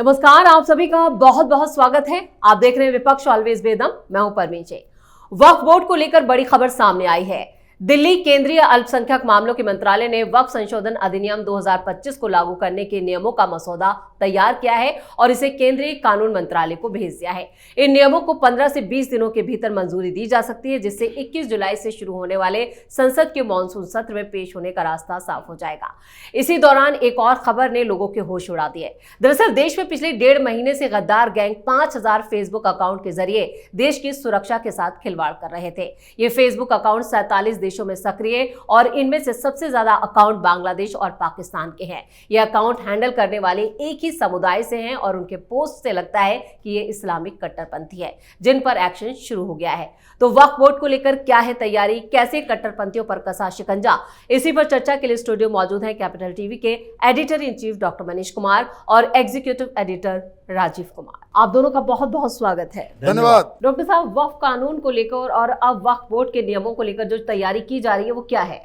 नमस्कार, आप सभी का बहुत बहुत स्वागत है। आप देख रहे हैं विपक्ष ऑलवेज बेदम। मैं हूं परवीन जी। वक्फ बोर्ड को लेकर बड़ी खबर सामने आई है। दिल्ली केंद्रीय अल्पसंख्यक मामलों के मंत्रालय ने वक्फ संशोधन अधिनियम 2025 को लागू करने के नियमों का मसौदा तैयार किया है और इसे केंद्रीय कानून मंत्रालय को भेज दिया है। इन नियमों को 15 से 20 दिनों के भीतर मंजूरी दी जा सकती है, जिससे 21 जुलाई से शुरू होने वाले संसद के मानसून सत्र में पेश होने का रास्ता साफ हो जाएगा। इसी दौरान एक और खबर ने लोगों के होश उड़ा दिए। दरअसल देश में पिछले 1.5 महीने से गद्दार गैंग 5000 फेसबुक अकाउंट के जरिए देश की सुरक्षा के साथ खिलवाड़ कर रहे थे। ये फेसबुक अकाउंट 47 देशों में सक्रिय और इनमें से सबसे ज्यादा अकाउंट बांग्लादेश और पाकिस्तान के हैं। ये अकाउंट हैंडल करने वाले एक ही समुदाय से हैं और उनके पोस्ट से लगता है कि ये इस्लामिक कट्टरपंथी है, जिन पर एक्शन शुरू हो गया है। तो वक्फ बोर्ड को लेकर क्या है तैयारी, कैसे कट्टरपंथियों पर कसा शिकंजा, इसी पर चर्चा के लिए स्टूडियो मौजूद है कैपिटल टीवी के editor in chief doctor Manish Kumar और एग्जीक्यूटिव एडिटर राजीव कुमार। आप दोनों का बहुत बहुत स्वागत है। धन्यवाद। डॉक्टर साहब, वक्फ कानून को लेकर और अब वक्फ बोर्ड के नियमों को लेकर जो तैयारी की जा रही है वो क्या है?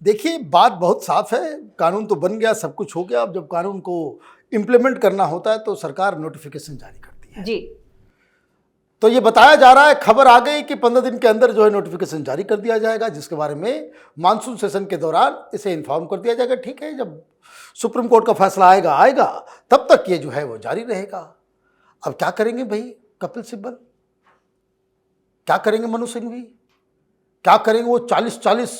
देखिए, बात बहुत साफ है। कानून तो बन गया, सब कुछ हो गया। अब जब कानून को इम्प्लीमेंट करना होता है तो सरकार नोटिफिकेशन जारी करती है। जी। तो ये बताया जा रहा है, खबर आ गई कि 15 दिन के अंदर जो है नोटिफिकेशन जारी कर दिया जाएगा, जिसके बारे में मानसून सेशन के दौरान इसे इन्फॉर्म कर दिया जाएगा। ठीक है, जब सुप्रीम कोर्ट का फैसला आएगा तब तक ये जो है वो जारी रहेगा। अब क्या करेंगे भाई कपिल सिब्बल, क्या करेंगे मनु सिंघवी, क्या करेंगे वो 40-40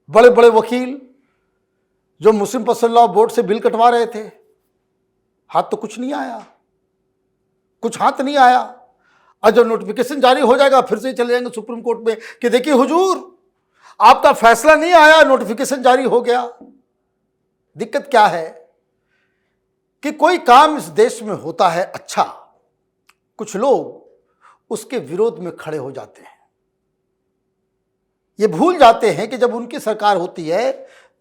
बड़े बड़े वकील जो मुस्लिम पर्सनल लॉ बोर्ड से बिल कटवा रहे थे? हाथ तो कुछ नहीं आया, कुछ हाथ नहीं आया। और जब नोटिफिकेशन जारी हो जाएगा फिर से चले जाएंगे सुप्रीम कोर्ट में कि देखिए हुजूर, आपका फैसला नहीं आया, नोटिफिकेशन जारी हो गया। दिक्कत क्या है कि कोई काम इस देश में होता है अच्छा, कुछ लोग उसके विरोध में खड़े हो जाते हैं। ये भूल जाते हैं कि जब उनकी सरकार होती है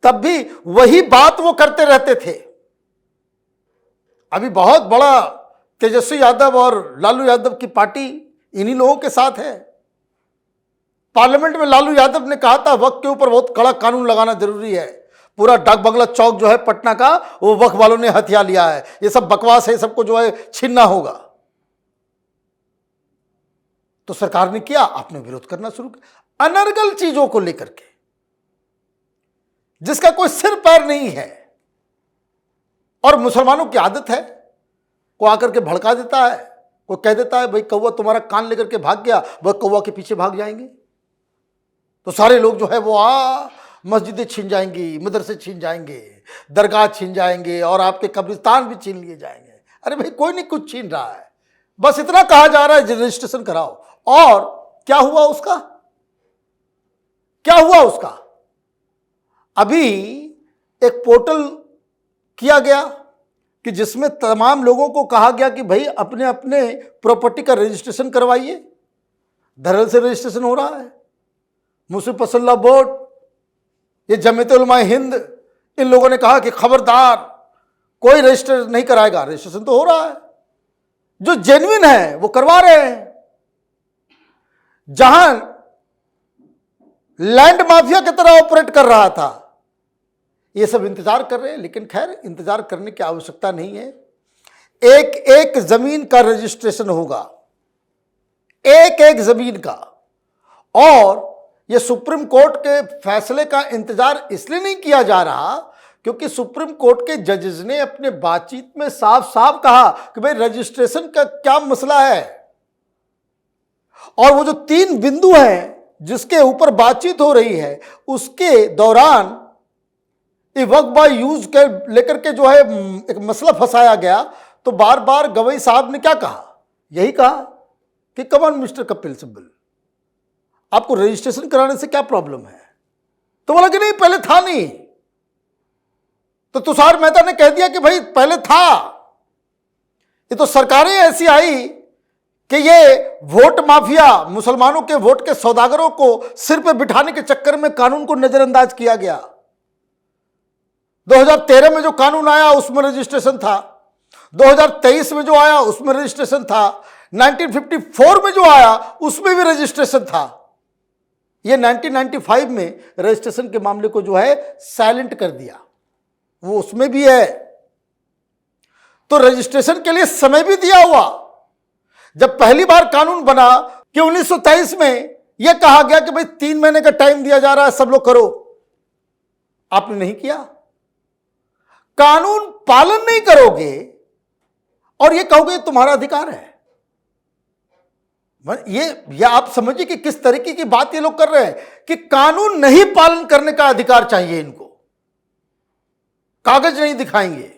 तब भी वही बात वो करते रहते थे। अभी बहुत बड़ा तेजस्वी यादव और लालू यादव की पार्टी इन्हीं लोगों के साथ है। पार्लियामेंट में लालू यादव ने कहा था वक्फ के ऊपर बहुत कड़ा कानून लगाना जरूरी है। पूरा डाक बंगला चौक जो है पटना का, वो वक्फ वालों ने हथिया लिया है। ये सब बकवास है, सबको जो है छीनना होगा। तो सरकार ने किया, आपने विरोध करना शुरू किया अनर्गल चीजों को लेकर के, जिसका कोई सिर पैर नहीं है। और मुसलमानों की आदत है, को आकर के भड़का देता है, कोई कह देता है भाई कौवा तुम्हारा कान लेकर के भाग गया, वह कौवा के पीछे भाग जाएंगे। तो सारे लोग जो है वो मस्जिदें छीन जाएंगी, मदरसे छीन जाएंगे, दरगाह छीन जाएंगे और आपके कब्रिस्तान भी छीन लिए जाएंगे। अरे भाई कोई नहीं कुछ छीन रहा है, बस इतना कहा जा रहा है रजिस्ट्रेशन कराओ। और क्या हुआ उसका, क्या हुआ उसका? अभी एक पोर्टल किया गया कि जिसमें तमाम लोगों को कहा गया कि भाई अपने अपने प्रॉपर्टी का रजिस्ट्रेशन करवाइए। धड़ल्ले से रजिस्ट्रेशन हो रहा है। मुस्लिम पर्सनल लॉ बोर्ड, ये जमीयत उलमा हिंद, इन लोगों ने कहा कि खबरदार कोई रजिस्टर नहीं कराएगा। रजिस्ट्रेशन तो हो रहा है, जो जेन्युइन है वो करवा रहे हैं। जहां लैंड माफिया की तरह ऑपरेट कर रहा था, ये सब इंतजार कर रहे हैं। लेकिन खैर, इंतजार करने की आवश्यकता नहीं है। एक एक जमीन का रजिस्ट्रेशन होगा, एक एक जमीन का। और ये सुप्रीम कोर्ट के फैसले का इंतजार इसलिए नहीं किया जा रहा क्योंकि सुप्रीम कोर्ट के जजेस ने अपने बातचीत में साफ साफ कहा कि भाई रजिस्ट्रेशन का क्या मसला है। और वो जो 3 बिंदु हैं जिसके ऊपर बातचीत हो रही है, उसके दौरान वक्फ बाय यूज के लेकर के जो है एक मसला फंसाया गया। तो बार बार गवई साहब ने क्या कहा, यही कहा कि come on mister Kapil Sibal, आपको रजिस्ट्रेशन कराने से क्या प्रॉब्लम है? तो बोला कि नहीं, पहले था नहीं। तो तुषार मेहता ने कह दिया कि भाई पहले था। ये तो सरकारें ऐसी आई कि ये वोट माफिया, मुसलमानों के वोट के सौदागरों को सिर पे बिठाने के चक्कर में कानून को नजरअंदाज किया गया। 2013 में जो कानून आया उसमें रजिस्ट्रेशन था, 2023 में जो आया उसमें रजिस्ट्रेशन था, 1954 में जो आया उसमें भी रजिस्ट्रेशन था। ये 1995 में रजिस्ट्रेशन के मामले को जो है साइलेंट कर दिया, वो उसमें भी है। तो रजिस्ट्रेशन के लिए समय भी दिया हुआ। जब पहली बार कानून बना कि 1923 में यह कहा गया कि भाई 3 महीने का टाइम दिया जा रहा है, सब लोग करो, आपने नहीं किया। कानून पालन नहीं करोगे और यह कहोगे तुम्हारा अधिकार है। ये आप समझिए कि किस तरीके की बात ये लोग कर रहे हैं कि कानून नहीं पालन करने का अधिकार चाहिए इनको, कागज नहीं दिखाएंगे।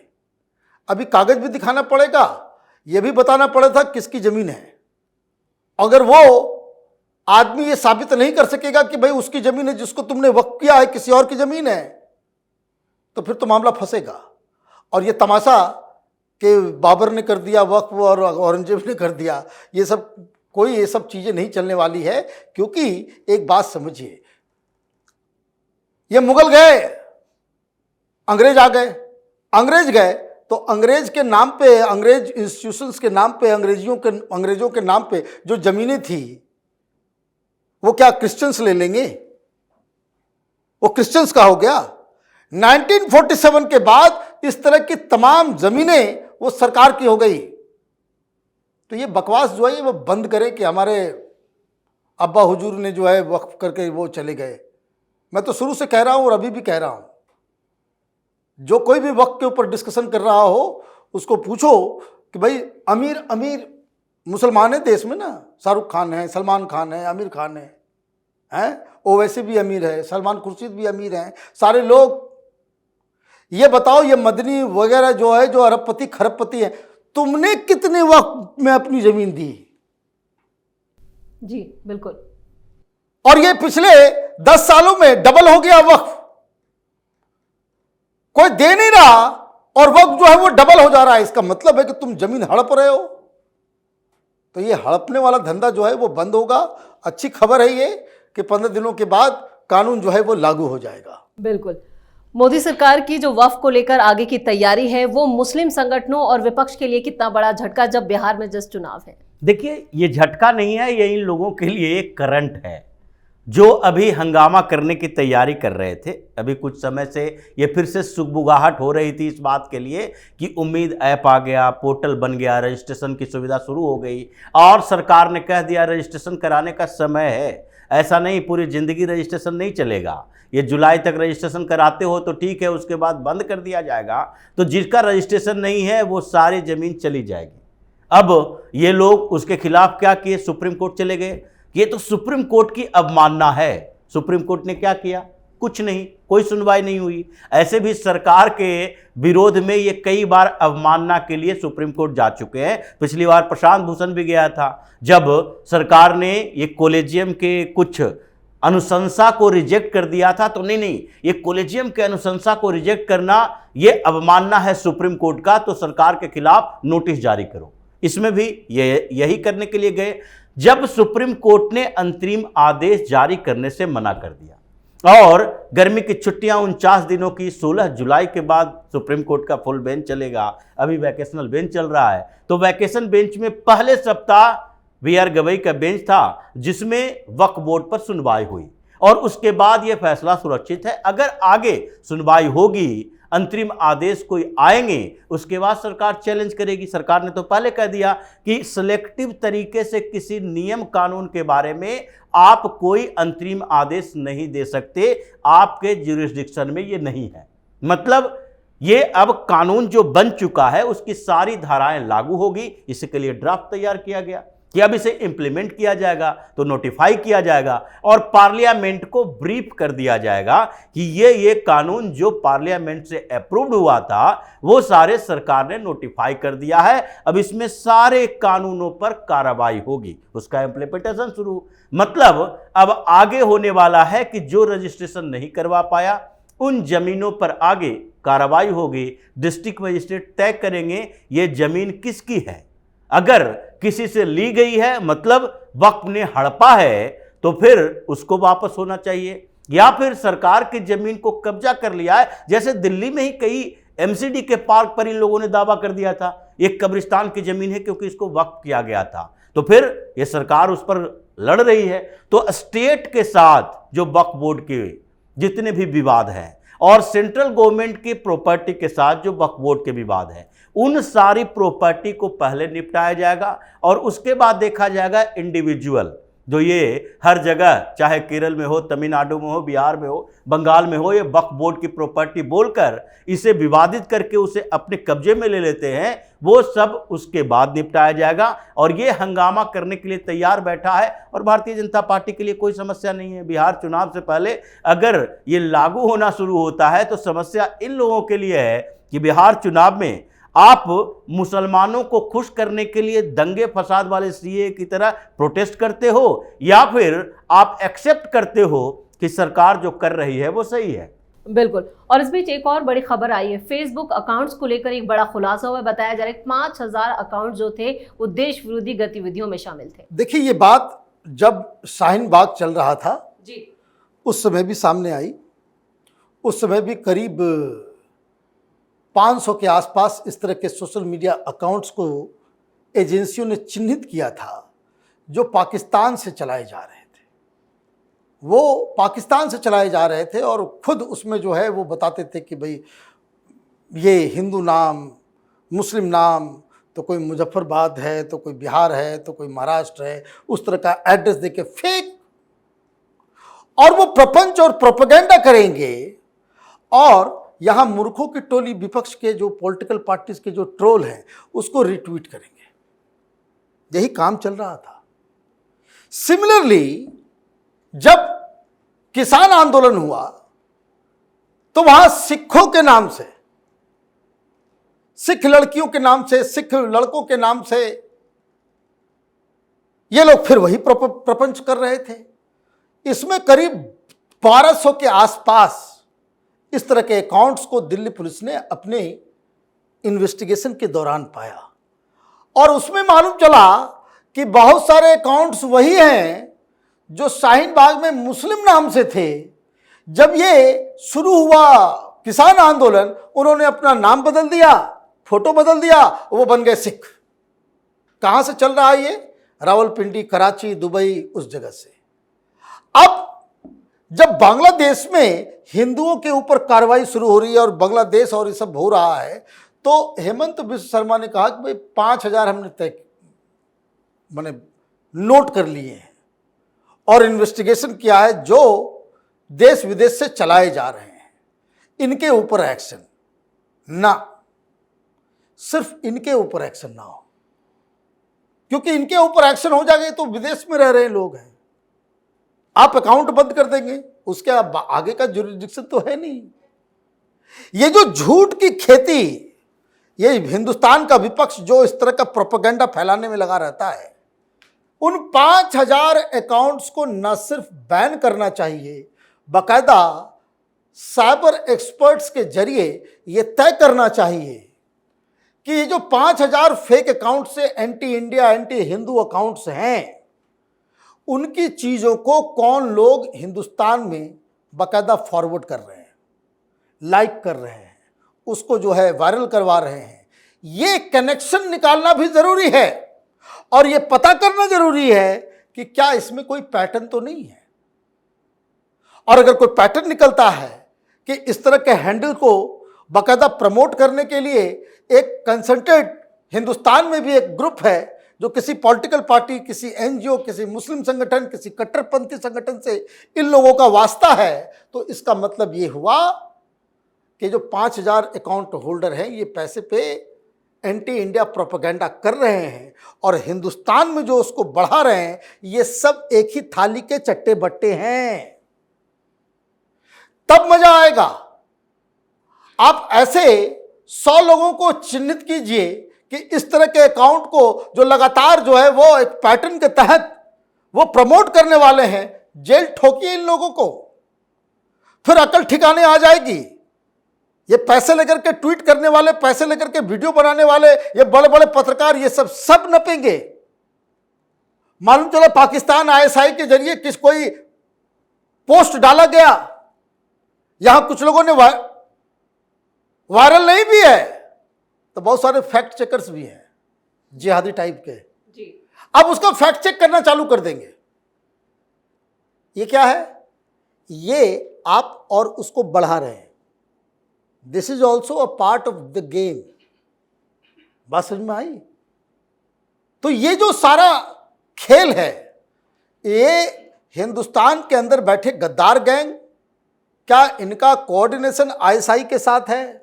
अभी कागज भी दिखाना पड़ेगा, यह भी बताना पड़ेगा किसकी जमीन है। अगर वो आदमी ये साबित नहीं कर सकेगा कि भाई उसकी जमीन है, जिसको तुमने वक्फ किया है किसी और की जमीन है, तो फिर तो मामला फंसेगा। और ये तमाशा कि बाबर ने कर दिया वक्फ और औरंगजेब ने कर दिया, ये सब चीजें नहीं चलने वाली है। क्योंकि एक बात समझिए, ये मुगल गए, अंग्रेज आ गए, अंग्रेज गए तो अंग्रेज के नाम पे, अंग्रेज इंस्टीट्यूशंस के नाम पे, अंग्रेजों के नाम पे जो जमीनें थी वो क्या क्रिश्चियंस ले लेंगे? वो क्रिश्चियंस का हो गया। 1947 के बाद इस तरह की तमाम जमीनें वो सरकार की हो गई। तो ये बकवास जो है वो बंद करें कि हमारे अब्बा हुजूर ने जो है वक्फ करके वो चले गए। मैं तो शुरू से कह रहा हूं और अभी भी कह रहा हूं, जो कोई भी वक्फ के ऊपर डिस्कशन कर रहा हो उसको पूछो कि भाई अमीर अमीर मुसलमान है देश में ना, शाहरुख खान है, सलमान खान है, आमिर खान है, ओवैसी भी अमीर है, सलमान खुर्शीद भी अमीर हैं, सारे लोग। ये बताओ, ये मदनी वगैरह जो है, जो अरबपति खरबपति है, तुमने कितने वक्त में अपनी जमीन दी? जी बिल्कुल। और ये पिछले 10 सालों में डबल हो गया वक्फ। कोई दे नहीं रहा और वक्त जो है वो डबल हो जा रहा है। इसका मतलब है कि तुम जमीन हड़प रहे हो। तो ये हड़पने वाला धंधा जो है वो बंद होगा। अच्छी खबर है ये कि 15 दिनों के बाद कानून जो है वो लागू हो जाएगा। बिल्कुल। मोदी सरकार की जो वक्फ को लेकर आगे की तैयारी है, वो मुस्लिम संगठनों और विपक्ष के लिए कितना बड़ा झटका, जब बिहार में जस्ट चुनाव है? देखिए, ये झटका नहीं है, ये इन लोगों के लिए एक करंट है जो अभी हंगामा करने की तैयारी कर रहे थे। अभी कुछ समय से ये फिर से सुगबुगाहट हो रही थी इस बात के लिए कि उम्मीद ऐप आ गया, पोर्टल बन गया, रजिस्ट्रेशन की सुविधा शुरू हो गई और सरकार ने कह दिया रजिस्ट्रेशन कराने का समय है। ऐसा नहीं, पूरी ज़िंदगी रजिस्ट्रेशन नहीं चलेगा। ये जुलाई तक रजिस्ट्रेशन कराते हो तो ठीक है, उसके बाद बंद कर दिया जाएगा। तो जिसका रजिस्ट्रेशन नहीं है वो सारी ज़मीन चली जाएगी। अब ये लोग उसके खिलाफ क्या किए, सुप्रीम कोर्ट चले गए। ये तो सुप्रीम कोर्ट की अवमानना है। सुप्रीम कोर्ट ने क्या किया? कुछ नहीं, कोई सुनवाई नहीं हुई। ऐसे भी सरकार के विरोध में ये कई बार अवमानना के लिए सुप्रीम कोर्ट जा चुके हैं। पिछली बार प्रशांत भूषण भी गया था, जब सरकार ने ये कॉलेजियम के कुछ अनुशंसा को रिजेक्ट कर दिया था। तो नहीं, ये कॉलेजियम के अनुशंसा को रिजेक्ट करना ये अवमानना है सुप्रीम कोर्ट का, तो सरकार के खिलाफ नोटिस जारी करो। इसमें भी यही करने के लिए गए, जब सुप्रीम कोर्ट ने अंतरिम आदेश जारी करने से मना कर दिया और गर्मी की छुट्टियां 49 दिनों की 16 जुलाई के बाद सुप्रीम कोर्ट का फुल बेंच चलेगा। अभी वैकेशनल बेंच चल रहा है, तो वैकेशन बेंच में पहले सप्ताह BR गवई का बेंच था जिसमें वक्फ बोर्ड पर सुनवाई हुई और उसके बाद यह फैसला सुरक्षित है। अगर आगे सुनवाई होगी, अंतरिम आदेश कोई आएंगे, उसके बाद सरकार चैलेंज करेगी। सरकार ने तो पहले कह दिया कि सिलेक्टिव तरीके से किसी नियम कानून के बारे में आप कोई अंतरिम आदेश नहीं दे सकते, आपके ज्यूरिसडिक्शन में ये नहीं है। मतलब ये अब कानून जो बन चुका है उसकी सारी धाराएं लागू होगी। इसके लिए ड्राफ्ट तैयार किया गया कि अब इसे इंप्लीमेंट किया जाएगा, तो नोटिफाई किया जाएगा और पार्लियामेंट को ब्रीफ कर दिया जाएगा कि ये कानून जो पार्लियामेंट से अप्रूव्ड हुआ था वो सारे सरकार ने नोटिफाई कर दिया है। अब इसमें सारे कानूनों पर कार्रवाई होगी, उसका इंप्लीमेंटेशन शुरू। मतलब अब आगे होने वाला है कि जो रजिस्ट्रेशन नहीं करवा पाया उन जमीनों पर आगे कार्रवाई होगी। डिस्ट्रिक्ट मजिस्ट्रेट तय करेंगे ये जमीन किसकी है। अगर किसी से ली गई है, मतलब वक्फ ने हड़पा है, तो फिर उसको वापस होना चाहिए। या फिर सरकार की जमीन को कब्जा कर लिया है, जैसे दिल्ली में ही कई MCD के पार्क पर इन लोगों ने दावा कर दिया था एक कब्रिस्तान की जमीन है क्योंकि इसको वक्फ किया गया था। तो फिर ये सरकार उस पर लड़ रही है। तो स्टेट के साथ जो वक्फ बोर्ड के जितने भी विवाद हैं और सेंट्रल गवर्नमेंट की प्रॉपर्टी के साथ जो वक्फ बोर्ड के विवाद हैं, उन सारी प्रॉपर्टी को पहले निपटाया जाएगा और उसके बाद देखा जाएगा इंडिविजुअल जो ये हर जगह, चाहे केरल में हो, तमिलनाडु में हो, बिहार में हो, बंगाल में हो, ये वक्फ बोर्ड की प्रॉपर्टी बोलकर इसे विवादित करके उसे अपने कब्जे में ले लेते हैं, वो सब उसके बाद निपटाया जाएगा। और ये हंगामा करने के लिए तैयार बैठा है और भारतीय जनता पार्टी के लिए कोई समस्या नहीं है। बिहार चुनाव से पहले अगर ये लागू होना शुरू होता है तो समस्या इन लोगों के लिए है कि बिहार चुनाव में आप मुसलमानों को खुश करने के लिए दंगे फसाद वाले सीए की तरह प्रोटेस्ट करते हो या फिर आप एक्सेप्ट करते हो कि सरकार जो कर रही है वो सही है। बिल्कुल। और इस बीच एक और बड़ी खबर आई है, फेसबुक अकाउंट्स को लेकर एक बड़ा खुलासा हुआ। बताया जा रहा है 5000 अकाउंट जो थे वो देश विरोधी गतिविधियों में शामिल थे। देखिए, ये बात जब शाहीन बाग चल रहा था जी, उस समय भी सामने आई। उस समय भी करीब 500 के आसपास इस तरह के सोशल मीडिया अकाउंट्स को एजेंसियों ने चिन्हित किया था जो पाकिस्तान से चलाए जा रहे थे। वो पाकिस्तान से चलाए जा रहे थे और खुद उसमें जो है वो बताते थे कि भाई ये हिंदू नाम, मुस्लिम नाम, तो कोई मुजफ्फरबाद है, तो कोई बिहार है, तो कोई महाराष्ट्र है, उस तरह का एड्रेस देके फेक, और वो प्रपंच और प्रोपेगेंडा करेंगे। और यहाँ मूर्खों की टोली, विपक्ष के जो पॉलिटिकल पार्टीज के जो ट्रोल हैं उसको रिट्वीट करेंगे। यही काम चल रहा था। सिमिलरली जब किसान आंदोलन हुआ तो वहां सिखों के नाम से, सिख लड़कियों के नाम से, सिख लड़कों के नाम से ये लोग फिर वही प्रपंच कर रहे थे। इसमें करीब 1200 के आसपास इस तरह के अकाउंट्स को दिल्ली पुलिस ने अपने इन्वेस्टिगेशन के दौरान पाया और उसमें मालूम चला कि बहुत सारे अकाउंट्स वही हैं जो शाहीन बाग में मुस्लिम नाम से थे। जब ये शुरू हुआ किसान आंदोलन, उन्होंने अपना नाम बदल दिया, फोटो बदल दिया, वो बन गए सिख। कहां से चल रहा है ये? रावलपिंडी, कराची, दुबई, उस जगह से। अब जब बांग्लादेश में हिंदुओं के ऊपर कार्रवाई शुरू हो रही है और बांग्लादेश और ये सब हो रहा है, तो हेमंत बिश्व शर्मा ने कहा कि भाई 5000 हमने तय मैंने नोट कर लिए हैं और इन्वेस्टिगेशन किया है जो देश विदेश से चलाए जा रहे हैं, इनके ऊपर एक्शन ना, सिर्फ इनके ऊपर एक्शन ना हो, क्योंकि इनके ऊपर एक्शन हो जाएगा तो विदेश में रह रहे लोग हैं, आप अकाउंट बंद कर देंगे, उसके आगे का जुरिडिक्शन तो है नहीं। ये जो झूठ की खेती, ये हिंदुस्तान का विपक्ष जो इस तरह का प्रोपेगेंडा फैलाने में लगा रहता है, उन 5000 अकाउंट्स को न सिर्फ बैन करना चाहिए, बाकायदा साइबर एक्सपर्ट्स के जरिए ये तय करना चाहिए कि ये जो 5000 फेक अकाउंट से anti India, anti Hindu accounts हैं, उनकी चीज़ों को कौन लोग हिंदुस्तान में बाकायदा फॉरवर्ड कर रहे हैं, लाइक कर रहे हैं, उसको जो है वायरल करवा रहे हैं। ये कनेक्शन निकालना भी ज़रूरी है और ये पता करना ज़रूरी है कि क्या इसमें कोई पैटर्न तो नहीं है। और अगर कोई पैटर्न निकलता है कि इस तरह के हैंडल को बाकायदा प्रमोट करने के लिए एक कंसंट्रेट, हिंदुस्तान में भी एक ग्रुप है जो किसी पॉलिटिकल पार्टी, किसी एनजीओ, किसी मुस्लिम संगठन, किसी कट्टरपंथी संगठन से इन लोगों का वास्ता है, तो इसका मतलब ये हुआ कि जो 5000 अकाउंट होल्डर हैं ये पैसे पे एंटी इंडिया प्रोपेगेंडा कर रहे हैं और हिंदुस्तान में जो उसको बढ़ा रहे हैं, ये सब एक ही थाली के चट्टे बट्टे हैं। तब मजा आएगा। आप ऐसे 100 लोगों को चिन्हित कीजिए कि इस तरह के अकाउंट को जो लगातार जो है वो एक पैटर्न के तहत वो प्रमोट करने वाले हैं, जेल ठोकिए इन लोगों को, फिर अकल ठिकाने आ जाएगी। ये पैसे लेकर के ट्वीट करने वाले, पैसे लेकर के वीडियो बनाने वाले, ये बड़े बड़े पत्रकार, ये सब नपेंगे। मालूम चला पाकिस्तान आईएसआई के जरिए कोई पोस्ट डाला गया, यहां कुछ लोगों ने वायरल नहीं भी है, तो बहुत सारे फैक्ट चेकर्स भी हैं जिहादी टाइप के जी। अब उसका फैक्ट चेक करना चालू कर देंगे। ये क्या है? ये आप और उसको बढ़ा रहे हैं। This is also a part of the game. बात समझ में आई? तो ये जो सारा खेल है, ये हिंदुस्तान के अंदर बैठे गद्दार गैंग, क्या इनका कोऑर्डिनेशन आईएसआई के साथ है,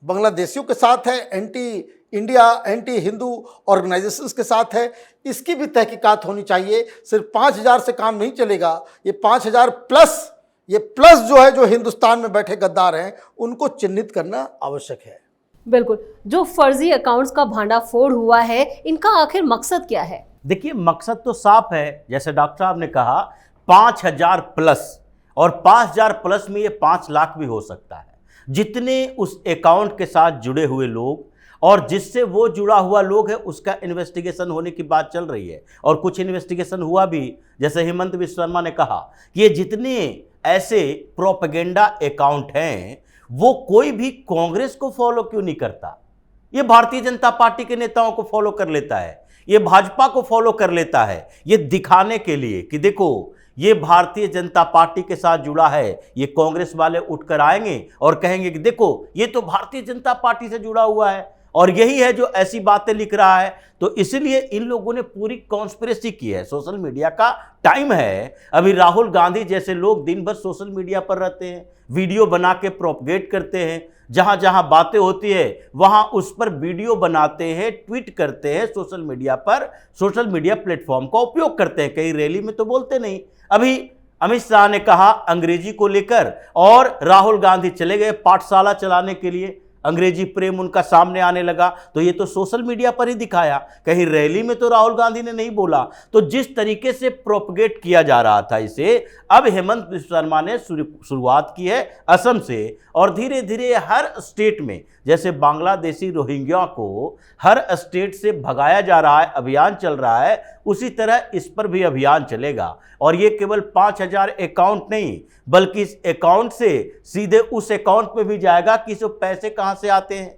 बांग्लादेशियों के साथ है, anti India anti Hindu organisations के साथ है? इसकी भी तहकीकात होनी चाहिए। सिर्फ 5,000 से काम नहीं चलेगा, ये 5,000 प्लस, ये प्लस जो है, जो हिंदुस्तान में बैठे गद्दार हैं, उनको चिन्हित करना आवश्यक है। बिल्कुल। जो फर्जी अकाउंट्स का भांडाफोड़ हुआ है, इनका आखिर मकसद क्या है? देखिए, मकसद तो साफ है, जैसे डॉक्टर साहब ने कहा 5,000 प्लस, और 5,000 प्लस में ये 5 लाख भी हो सकता है। जितने उस अकाउंट के साथ जुड़े हुए लोग और जिससे वो जुड़ा हुआ लोग है, उसका इन्वेस्टिगेशन होने की बात चल रही है, और कुछ इन्वेस्टिगेशन हुआ भी। जैसे हेमंत विश्व शर्मा ने कहा कि ये जितने ऐसे प्रोपेगेंडा अकाउंट हैं, वो कोई भी कांग्रेस को फॉलो क्यों नहीं करता? ये भारतीय जनता पार्टी के नेताओं को फॉलो कर लेता है, ये भाजपा को फॉलो कर लेता है, ये दिखाने के लिए कि देखो ये भारतीय जनता पार्टी के साथ जुड़ा है। ये कांग्रेस वाले उठकर आएंगे और कहेंगे कि देखो ये तो भारतीय जनता पार्टी से जुड़ा हुआ है और यही है जो ऐसी बातें लिख रहा है। तो इसलिए इन लोगों ने पूरी कॉन्स्पिरेसी की है। सोशल मीडिया का टाइम है। अभी राहुल गांधी जैसे लोग दिन भर सोशल मीडिया पर रहते हैं, वीडियो बना के प्रोपगेट करते हैं, जहां जहां बातें होती है वहां उस पर वीडियो बनाते हैं, ट्वीट करते हैं, सोशल मीडिया पर, सोशल मीडिया प्लेटफॉर्म का उपयोग करते हैं। कहीं रैली में तो बोलते नहीं। अभी अमित शाह ने कहा अंग्रेजी को लेकर, और राहुल गांधी चले गए पाठशाला चलाने के लिए, अंग्रेजी प्रेम उनका सामने आने लगा। तो ये तो सोशल मीडिया पर ही दिखाया, कहीं रैली में तो राहुल गांधी ने नहीं बोला। तो जिस तरीके से प्रोपगेट किया जा रहा था इसे, अब हेमंत विश्व शर्मा ने शुरुआत की है असम से, और धीरे धीरे हर स्टेट में, जैसे बांग्लादेशी रोहिंग्या को हर स्टेट से भगाया जा रहा है, अभियान चल रहा है, उसी तरह इस पर भी अभियान चलेगा। और ये केवल 5,000 अकाउंट नहीं, बल्कि इस अकाउंट से सीधे उस अकाउंट पे भी जाएगा कि जो पैसे कहां से आते हैं,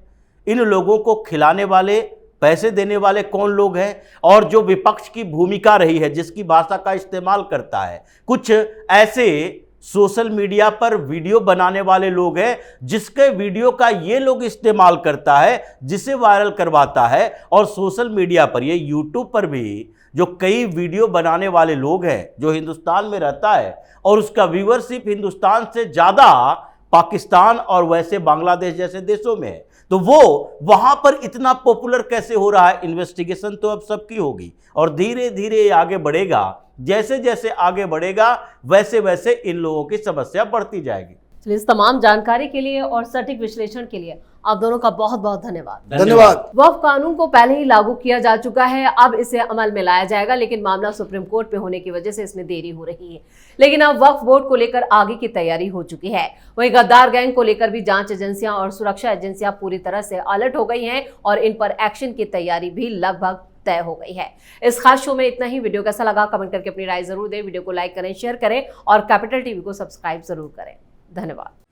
इन लोगों को खिलाने वाले, पैसे देने वाले कौन लोग हैं, और जो विपक्ष की भूमिका रही है, जिसकी भाषा का इस्तेमाल करता है। कुछ ऐसे सोशल मीडिया पर वीडियो बनाने वाले लोग हैं जिसके वीडियो का ये लोग इस्तेमाल करता है, जिसे वायरल करवाता है। और सोशल मीडिया पर, ये यूट्यूब पर भी जो कई वीडियो बनाने वाले लोग हैं, जो हिंदुस्तान में रहता है और उसका व्यूअरशिप हिंदुस्तान से ज़्यादा पाकिस्तान और वैसे बांग्लादेश जैसे देशों में है, तो वो वहाँ पर इतना पॉपुलर कैसे हो रहा है? इन्वेस्टिगेशन तो अब सबकी होगी और धीरे धीरे ये आगे बढ़ेगा। जैसे जैसे आगे बढ़ेगा वैसे वैसे इन लोगों की समस्या बढ़ती जाएगी। चलिए, इस तमाम जानकारी के लिए और सटीक विश्लेषण के लिए आप दोनों का बहुत बहुत धन्यवाद। धन्यवाद। वक्फ कानून को पहले ही लागू किया जा चुका है, अब इसे अमल में लाया जाएगा, लेकिन मामला सुप्रीम कोर्ट में होने की वजह से इसमें देरी हो रही है। लेकिन अब वक्फ बोर्ड को लेकर आगे की तैयारी हो चुकी है। वहीं गद्दार गैंग को लेकर भी जांच एजेंसियां और सुरक्षा एजेंसियां पूरी तरह से अलर्ट हो गई हैं और इन पर एक्शन की तैयारी भी लगभग तय हो गई है। इस खास शो में इतना ही। वीडियो कैसा लगा कमेंट करके अपनी राय जरूर दें। वीडियो को लाइक करें, शेयर करें और कैपिटल टीवी को सब्सक्राइब जरूर करें। धन्यवाद।